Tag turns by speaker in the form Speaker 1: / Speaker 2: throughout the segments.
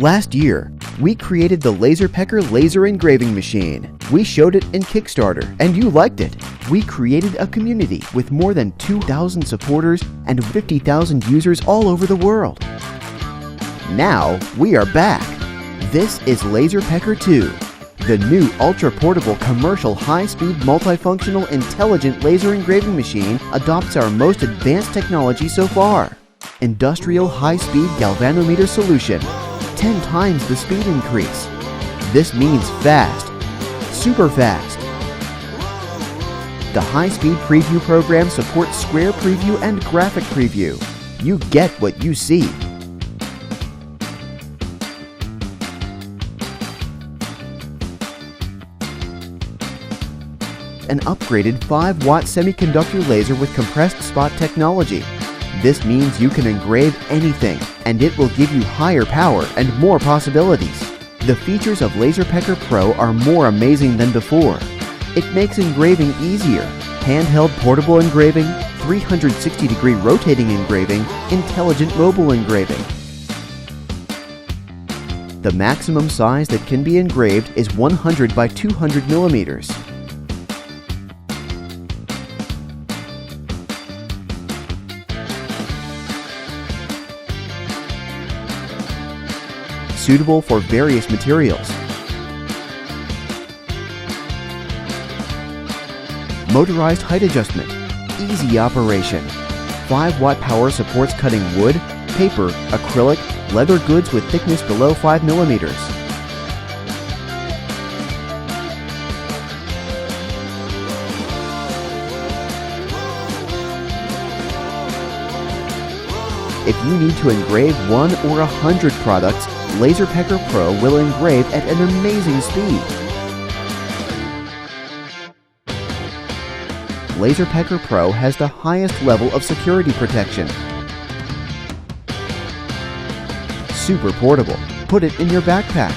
Speaker 1: Last year, we created the LaserPecker laser engraving machine. We showed it in Kickstarter, and you liked it. We created a community with more than 2,000 supporters and 50,000 users all over the world. Now, we are back. This is LaserPecker 2, the new ultra-portable commercial high-speed multifunctional intelligent laser engraving machine adopts our most advanced technology so far. Industrial high-speed galvanometer solution, 10 times the speed increase. This means fast, super fast. The high-speed preview program supports square preview and graphic preview. You get what you see. An upgraded 5-watt semiconductor laser with compressed spot technology. This means you can engrave anything, and it will give you higher power and more possibilities. The features of LaserPecker Pro are more amazing than before. It makes engraving easier. Handheld portable engraving, 360-degree rotating engraving, intelligent mobile engraving. The maximum size that can be engraved is 100 by 200 millimeters. Suitable for various materials. Motorized height adjustment, easy operation. 5-watt power supports cutting wood, paper, acrylic, leather goods with thickness below 5 millimeters. If you need to engrave 1 or 100 products, LaserPecker Pro will engrave at an amazing speed. LaserPecker Pro has the highest level of security protection. Super portable. Put it in your backpack.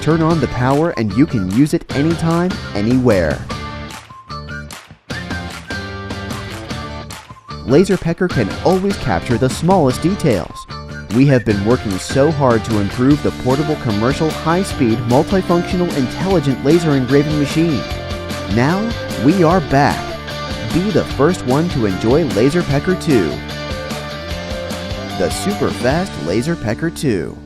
Speaker 1: Turn on the power and you can use it anytime, anywhere. LaserPecker can always capture the smallest details. We have been working so hard to improve the portable commercial high-speed multifunctional intelligent laser engraving machine. Now, we are back. Be the first one to enjoy LaserPecker 2. The super fast LaserPecker 2.